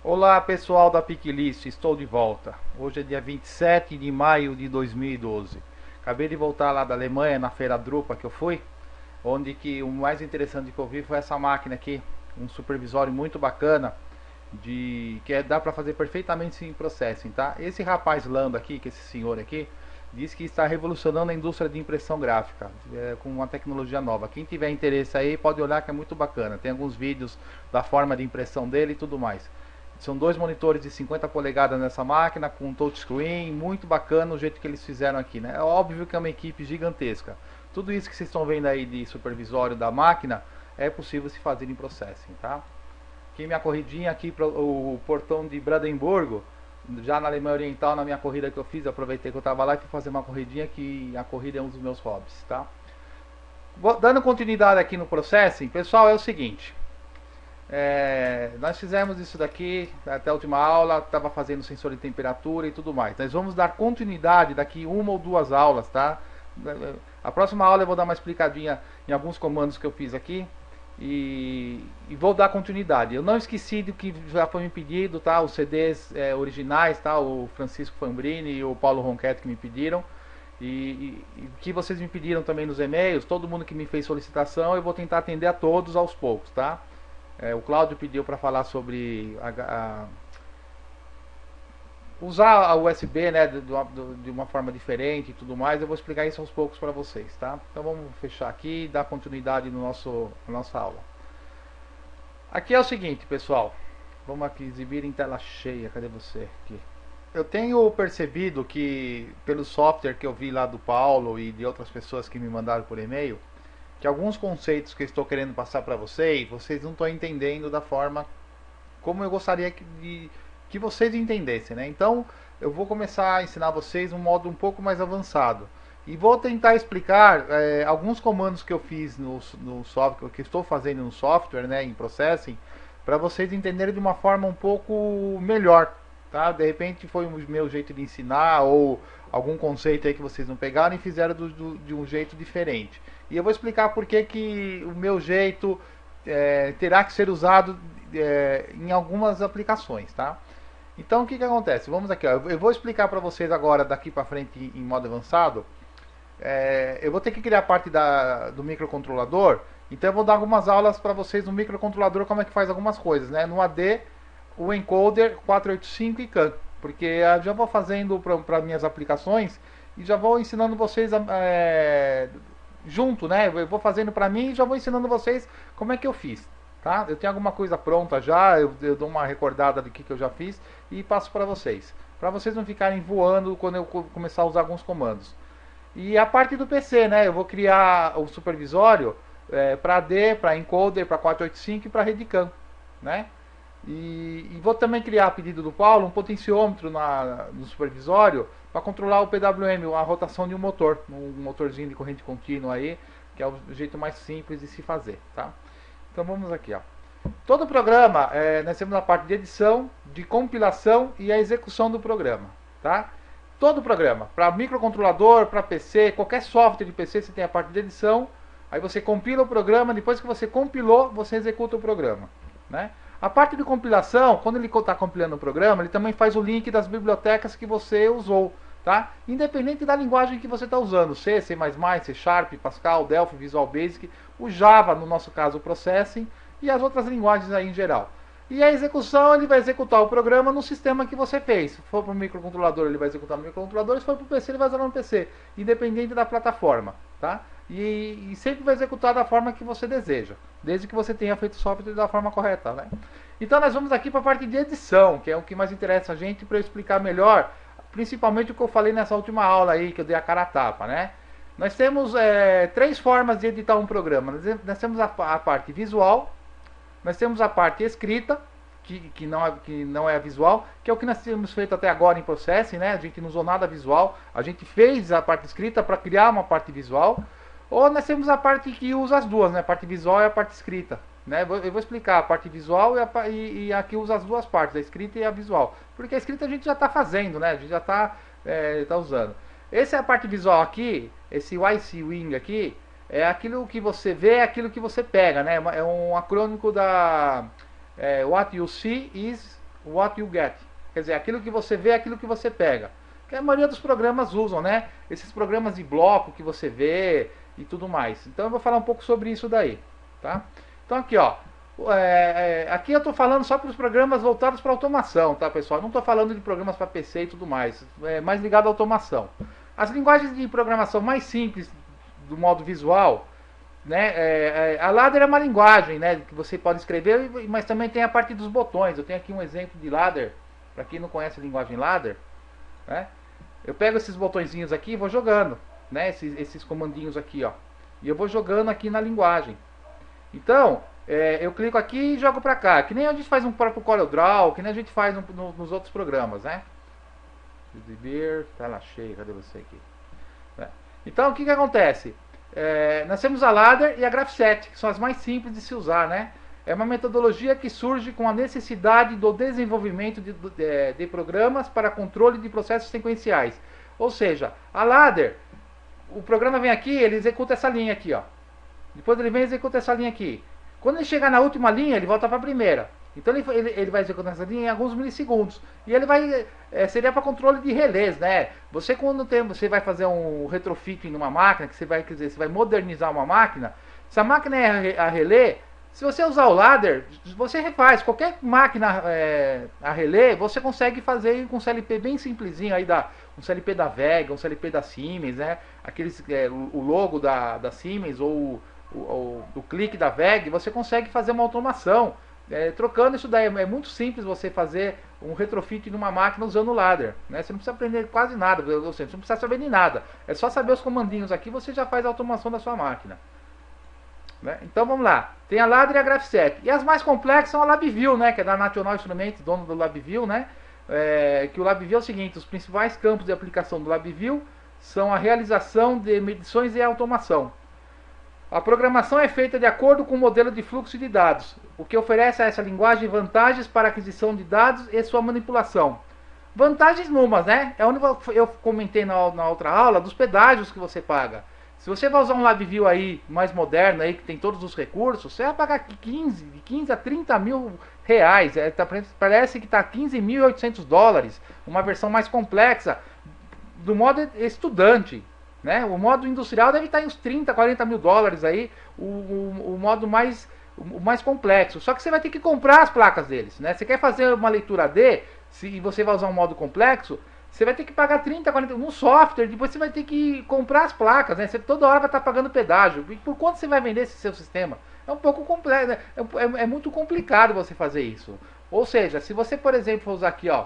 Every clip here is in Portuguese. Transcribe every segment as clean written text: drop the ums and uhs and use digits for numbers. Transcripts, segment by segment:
Olá pessoal da Piquilist, estou de volta. Hoje é dia 27 de maio de 2012. Acabei de voltar lá da Alemanha, na feira Drupa que eu fui, onde que o mais interessante que eu vi foi essa máquina aqui, um supervisório muito bacana, dá para fazer perfeitamente sem processing, tá? Esse rapaz Lando aqui, que esse senhor aqui, diz que está revolucionando a indústria de impressão gráfica, com uma tecnologia nova. Quem tiver interesse aí pode olhar que é muito bacana. Tem alguns vídeos da forma de impressão dele e tudo mais. São dois monitores de 50 polegadas nessa máquina, com touchscreen, muito bacana o jeito que eles fizeram aqui, né? É óbvio que é uma equipe gigantesca. Tudo isso que vocês estão vendo aí de supervisório da máquina é possível se fazer em processing, tá? Aqui minha corridinha aqui para o portão de Brandemburgo, já na Alemanha Oriental, na minha corrida que eu fiz, aproveitei que eu estava lá e fui fazer uma corridinha, que a corrida é um dos meus hobbies, tá? Dando continuidade aqui no processing, pessoal, é o seguinte. Nós fizemos isso daqui até a última aula, estava fazendo sensor de temperatura e tudo mais. Nós vamos dar continuidade daqui uma ou duas aulas, tá? A próxima aula eu vou dar uma explicadinha em alguns comandos que eu fiz aqui e vou dar continuidade. Eu não esqueci do que já foi me pedido, tá? Os CDs originais, tá? O Francisco Fambrini e o Paulo Ronquete que me pediram. E que vocês me pediram também nos e-mails, todo mundo que me fez solicitação, eu vou tentar atender a todos aos poucos, tá? O Cláudio pediu para falar sobre usar a USB, né, de uma forma diferente e tudo mais. Eu vou explicar isso aos poucos para vocês, tá? Então vamos fechar aqui e dar continuidade na nossa aula. Aqui é o seguinte, pessoal. Vamos aqui exibir em tela cheia. Cadê você? Aqui. Eu tenho percebido que, pelo software que eu vi lá do Paulo e de outras pessoas que me mandaram por e-mail, que alguns conceitos que eu estou querendo passar para vocês não estão entendendo da forma como eu gostaria que vocês entendessem, né? Então eu vou começar a ensinar vocês um modo um pouco mais avançado e vou tentar explicar alguns comandos que eu fiz no software, que estou fazendo no software, né, em processing, para vocês entenderem de uma forma um pouco melhor, tá? De repente foi o meu jeito de ensinar ou algum conceito aí que vocês não pegaram e fizeram de um jeito diferente. E eu vou explicar por que o meu jeito terá que ser usado em algumas aplicações, tá? Então o que acontece? Vamos aqui, ó. Eu vou explicar para vocês agora, daqui para frente, em modo avançado. Eu vou ter que criar parte do microcontrolador, então eu vou dar algumas aulas para vocês no microcontrolador, como é que faz algumas coisas, né? No AD, o encoder 485 e CAN, porque eu já vou fazendo para minhas aplicações e já vou ensinando vocês junto, né? Eu vou fazendo para mim e já vou ensinando vocês como é que eu fiz, tá? Eu tenho alguma coisa pronta já, eu dou uma recordada do que eu já fiz e passo para vocês não ficarem voando quando eu começar a usar alguns comandos. E a parte do PC, né? Eu vou criar o supervisório para AD, para encoder, para 485 e para rede CAN, né? E vou também criar, a pedido do Paulo, um potenciômetro no supervisório para controlar o PWM, a rotação de um motor, um motorzinho de corrente contínua aí, que é o jeito mais simples de se fazer, tá? Então vamos aqui, ó. Todo programa, nós temos a parte de edição, de compilação e a execução do programa, tá? Todo programa, para microcontrolador, para PC, qualquer software de PC, você tem a parte de edição, aí você compila o programa, depois que você compilou, você executa o programa, né? A parte de compilação, quando ele está compilando o programa, ele também faz o link das bibliotecas que você usou, tá? Independente da linguagem que você está usando, C, C++, C Sharp, Pascal, Delphi, Visual Basic, o Java, no nosso caso o Processing, e as outras linguagens aí em geral. E a execução, ele vai executar o programa no sistema que você fez. Se for para o microcontrolador, ele vai executar no microcontrolador, se for para o PC, ele vai usar no PC, independente da plataforma, tá? E sempre vai executar da forma que você deseja, desde que você tenha feito o software da forma correta, né? Então nós vamos aqui para a parte de edição, que é o que mais interessa a gente, para eu explicar melhor, principalmente o que eu falei nessa última aula aí, que eu dei a cara a tapa, né? Nós temos três formas de editar um programa. Nós temos a parte visual, nós temos a parte escrita, que não é a visual, que é o que nós temos feito até agora em Processing, né? A gente não usou nada visual, a gente fez a parte escrita para criar uma parte visual. Ou nós temos a parte que usa as duas, né? A parte visual e a parte escrita, né? Eu vou explicar a parte visual e a que usa as duas partes, a escrita e a visual. Porque a escrita a gente já está fazendo, né? A gente já está usando. Essa é a parte visual aqui, esse YC Wing aqui, é aquilo que você vê, é aquilo que você pega, né? É um acrônico da What you see is what you get. Quer dizer, aquilo que você vê é aquilo que você pega. Que a maioria dos programas usam, né? Esses programas de bloco que você vê e tudo mais. Então eu vou falar um pouco sobre isso daí, tá? Então aqui, ó. Aqui eu estou falando só para os programas voltados para automação, tá, pessoal? Não estou falando de programas para PC e tudo mais. É mais ligado à automação. As linguagens de programação mais simples do modo visual, né? A ladder é uma linguagem, né, que você pode escrever, mas também tem a parte dos botões. Eu tenho aqui um exemplo de ladder, para quem não conhece a linguagem ladder, né? Eu pego esses botõezinhos aqui e vou jogando, né? Esses comandinhos aqui, ó. E eu vou jogando aqui na linguagem. Então, eu clico aqui e jogo para cá. Que nem a gente faz no próprio CorelDRAW, que nem a gente faz nos outros programas, né? Tá lá cheio, cadê você aqui? Então, o que acontece? Nós temos a ladder e a Graphset, que são as mais simples de se usar, né? É uma metodologia que surge com a necessidade do desenvolvimento de programas para controle de processos sequenciais. Ou seja, a ladder, o programa vem aqui, ele executa essa linha aqui, ó. Depois ele vem e executa essa linha aqui. Quando ele chegar na última linha, ele volta para a primeira. Então ele vai executar essa linha em alguns milissegundos. E ele vai. Seria para controle de relés, né? Você você vai fazer um retrofitting numa máquina, que você vai modernizar uma máquina. Se a máquina é a relé, se você usar o ladder, você refaz. Qualquer máquina a relé, você consegue fazer com um CLP bem simplesinho aí, um CLP da Vega, um CLP da Siemens, né? O logo da Siemens ou o clique da VEG, você consegue fazer uma automação. Trocando isso daí, é muito simples você fazer um retrofit numa máquina usando o ladder, né? Você não precisa aprender quase nada, você não precisa saber de nada. É só saber os comandinhos aqui, você já faz a automação da sua máquina, né? Então vamos lá, tem a ladder e a Graphset. E as mais complexas são a LabVIEW, né? Que é da National Instruments, dono do LabVIEW, né? Que o LabVIEW é o seguinte: os principais campos de aplicação do LabVIEW são a realização de medições e a automação. A programação é feita de acordo com o modelo de fluxo de dados, o que oferece a essa linguagem vantagens para a aquisição de dados e sua manipulação. Vantagens numas, né? É onde eu comentei na outra aula dos pedágios que você paga. Se você vai usar um LabVIEW aí mais moderno, aí, que tem todos os recursos, você vai pagar de 15 a 30 mil reais. Parece que está $15.800, uma versão mais complexa, do modo estudante. Né? O modo industrial deve estar em uns 30, 40 mil dólares aí, o modo mais complexo. Só que você vai ter que comprar as placas deles, né? Você quer fazer uma leitura AD, se você vai usar um modo complexo, você vai ter que pagar 30, 40 no software, depois você vai ter que comprar as placas, né? Você toda hora vai estar pagando pedágio. E por quanto você vai vender esse seu sistema? É um pouco complexo, né? É muito complicado você fazer isso. Ou seja, se você, por exemplo, for usar aqui, ó,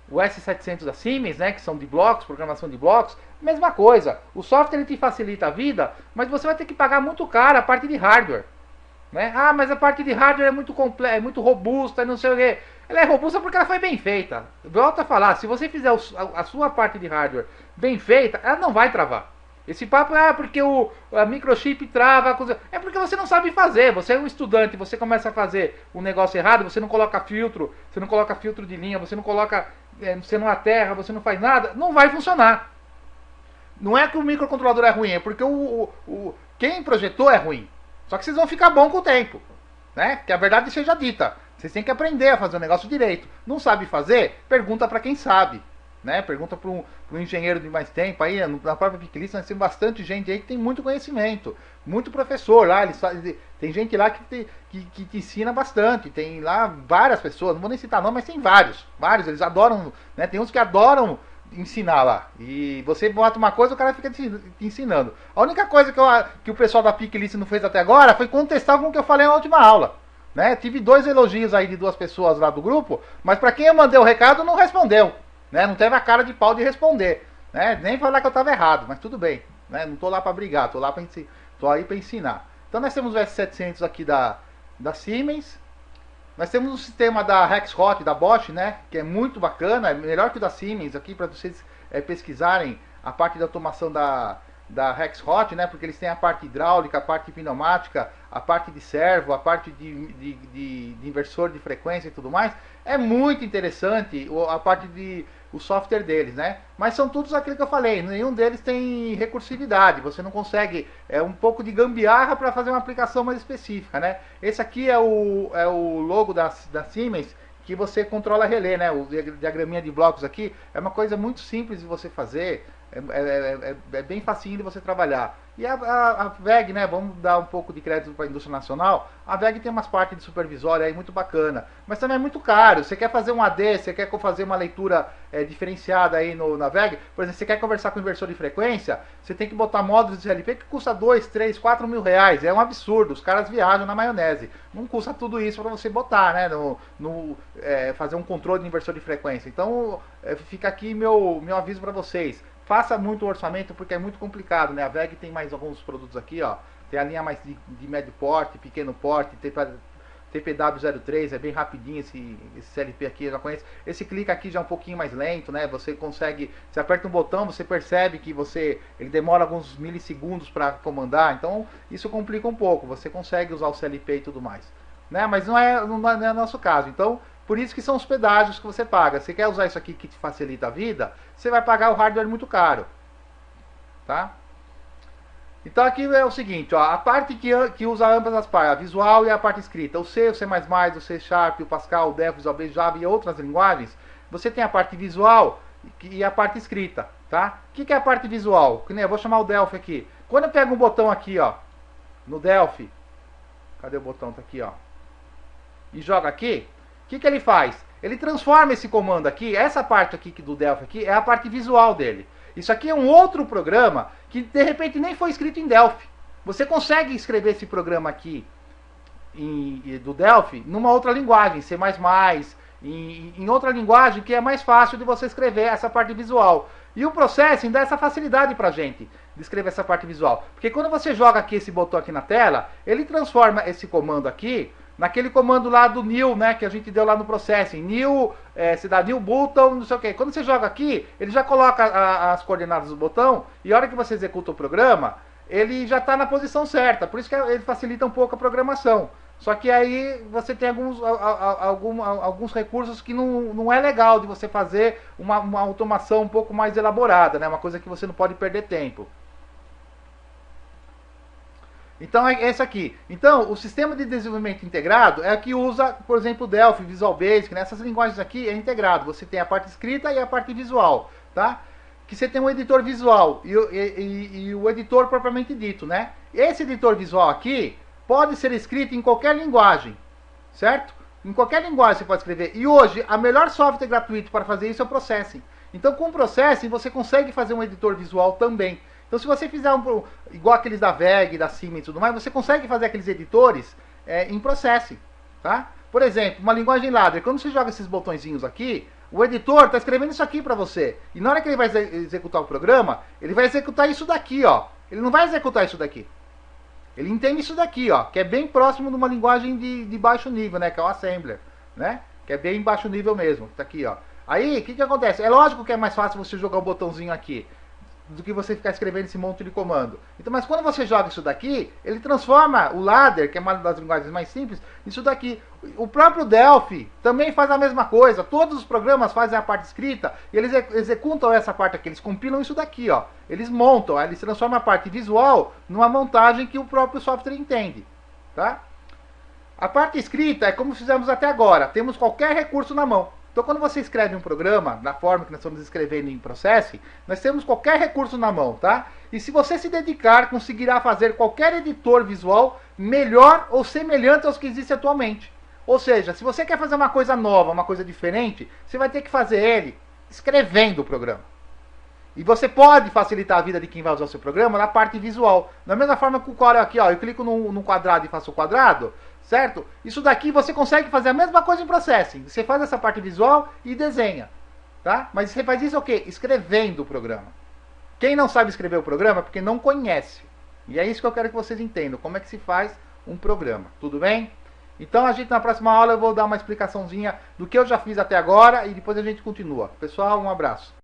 o S700 da Siemens, né, que são de blocos, programação de blocos, mesma coisa. O software ele te facilita a vida, mas você vai ter que pagar muito caro a parte de hardware, né? Ah, mas a parte de hardware é muito robusta, não sei o quê. Ela é robusta porque ela foi bem feita. Volto a falar, se você fizer a sua parte de hardware bem feita, ela não vai travar. Esse papo porque a microchip trava, é porque você não sabe fazer. Você é um estudante, você começa a fazer um negócio errado, você não coloca filtro de linha, você não aterra, você não faz nada, não vai funcionar. Não é que o microcontrolador é ruim, é porque quem projetou é ruim. Só que vocês vão ficar bom com o tempo, né? Que a verdade seja dita. Vocês têm que aprender a fazer o negócio direito. Não sabe fazer? Pergunta para quem sabe, né? Pergunta para um engenheiro de mais tempo. Aí na própria Picklist nós temos bastante gente aí que tem muito conhecimento, muito professor lá. Tem gente lá que te ensina bastante. Tem lá várias pessoas, não vou nem citar não, mas tem vários. Eles adoram, né? Tem uns que adoram ensinar lá. E você bota uma coisa, o cara fica te ensinando. A única coisa que o pessoal da Picklist não fez até agora foi contestar com o que eu falei na última aula. Né? Tive 2 elogios aí de 2 pessoas lá do grupo, mas para quem eu mandei o recado não respondeu, né? Não teve a cara de pau de responder, né? Nem falar que eu estava errado, mas tudo bem, né? Não tô lá para brigar, tô aí para ensinar. Então nós temos o S700 aqui da Siemens, nós temos o sistema da Rexroth, da Bosch, né? Que é muito bacana, é melhor que o da Siemens aqui para vocês pesquisarem a parte da automação da Rexroth, né? Porque eles têm a parte hidráulica, a parte pneumática, a parte de servo, a parte de inversor de frequência e tudo mais. É muito interessante a parte o software deles, né? Mas são todos aquilo que eu falei, nenhum deles tem recursividade, você não consegue, é um pouco de gambiarra para fazer uma aplicação mais específica, né? Esse aqui é o logo da Siemens, que você controla relé, né? O diagraminha de blocos aqui é uma coisa muito simples de você fazer, é bem facinho de você trabalhar. E a VEG, né? Vamos dar um pouco de crédito para a indústria nacional. A VEG tem umas partes de supervisória aí muito bacana, mas também é muito caro. Você quer fazer um AD, você quer fazer uma leitura diferenciada aí na VEG, por exemplo, você quer conversar com o inversor de frequência, você tem que botar módulos de CLP que custa 2, 3, 4 mil reais. É um absurdo, os caras viajam na maionese. Não custa tudo isso para você botar, né? Fazer um controle de inversor de frequência. Então, fica aqui meu aviso para vocês. Faça muito orçamento porque é muito complicado, né? A VEG tem mais alguns produtos aqui, ó. Tem a linha mais de médio porte, pequeno porte, TPW03, é bem rapidinho esse CLP aqui, eu já conheço. Esse clique aqui já é um pouquinho mais lento, né? Você consegue, você aperta um botão, você percebe que ele demora alguns milissegundos para comandar, então isso complica um pouco. Você consegue usar o CLP e tudo mais, né? Mas não é o nosso caso. Então, por isso que são os pedágios que você paga. Você quer usar isso aqui que te facilita a vida, você vai pagar o hardware muito caro, tá? Então aqui é o seguinte, ó, a parte que usa ambas as partes, a visual e a parte escrita, o C, o C++, o C Sharp, o Pascal, o Delphi, o Visual Basic, Java e outras linguagens, você tem a parte visual e a parte escrita, tá? O que é a parte visual? Eu vou chamar o Delphi aqui. Quando eu pego um botão aqui, ó, no Delphi, cadê o botão? Tá aqui, ó, e joga aqui, o que ele faz? Ele transforma esse comando aqui, essa parte aqui do Delphi aqui, é a parte visual dele. Isso aqui é um outro programa que de repente nem foi escrito em Delphi. Você consegue escrever esse programa aqui do Delphi numa outra linguagem, C++, em outra linguagem que é mais fácil de você escrever essa parte visual. E o Processing dá essa facilidade pra gente de escrever essa parte visual. Porque quando você joga aqui esse botão aqui na tela, ele transforma esse comando aqui naquele comando lá do new, né, que a gente deu lá no Processing. New, se dá new button, não sei o que. Quando você joga aqui, ele já coloca as coordenadas do botão, e a hora que você executa o programa, ele já está na posição certa. Por isso que ele facilita um pouco a programação. Só que aí você tem alguns recursos que não é legal de você fazer uma automação um pouco mais elaborada, né, uma coisa que você não pode perder tempo. Então é esse aqui. Então, o sistema de desenvolvimento integrado é o que usa, por exemplo, Delphi, Visual Basic, né? Essas linguagens aqui é integrado. Você tem a parte escrita e a parte visual, tá? Que você tem um editor visual e o editor propriamente dito, né? Esse editor visual aqui pode ser escrito em qualquer linguagem, certo? Em qualquer linguagem você pode escrever. E hoje, a melhor software gratuito para fazer isso é o Processing. Então, com o Processing, você consegue fazer um editor visual também. Então, se você fizer igual aqueles da VEG, da Siemens e tudo mais, você consegue fazer aqueles editores em Processing, tá? Por exemplo, uma linguagem ladder, quando você joga esses botõezinhos aqui, o editor está escrevendo isso aqui para você. E na hora que ele vai executar o programa, ele vai executar isso daqui, ó. Ele não vai executar isso daqui. Ele entende isso daqui, ó, que é bem próximo de uma linguagem de baixo nível, né, que é o Assembler, né? Que é bem baixo nível mesmo, tá aqui, ó. Aí, o que acontece? É lógico que é mais fácil você jogar o botãozinho aqui do que você ficar escrevendo esse monte de comando. Então, mas quando você joga isso daqui, ele transforma o ladder, que é uma das linguagens mais simples, nisso daqui. O próprio Delphi também faz a mesma coisa. Todos os programas fazem a parte escrita e eles executam essa parte aqui. Eles compilam isso daqui, ó. Eles montam, eles transformam a parte visual numa montagem que o próprio software entende, tá? A parte escrita é como fizemos até agora. Temos qualquer recurso na mão. Então, quando você escreve um programa, da forma que nós estamos escrevendo em Processing, nós temos qualquer recurso na mão, tá? E se você se dedicar, conseguirá fazer qualquer editor visual melhor ou semelhante aos que existem atualmente. Ou seja, se você quer fazer uma coisa nova, uma coisa diferente, você vai ter que fazer ele escrevendo o programa. E você pode facilitar a vida de quem vai usar o seu programa na parte visual. Da mesma forma que o Corel aqui, ó, eu clico num quadrado e faço o quadrado, certo? Isso daqui você consegue fazer a mesma coisa em Processing. Você faz essa parte visual e desenha, tá? Mas você faz isso o quê? Escrevendo o programa. Quem não sabe escrever o programa é porque não conhece. E é isso que eu quero que vocês entendam, como é que se faz um programa. Tudo bem? Então a gente na próxima aula eu vou dar uma explicaçãozinha do que eu já fiz até agora e depois a gente continua. Pessoal, um abraço.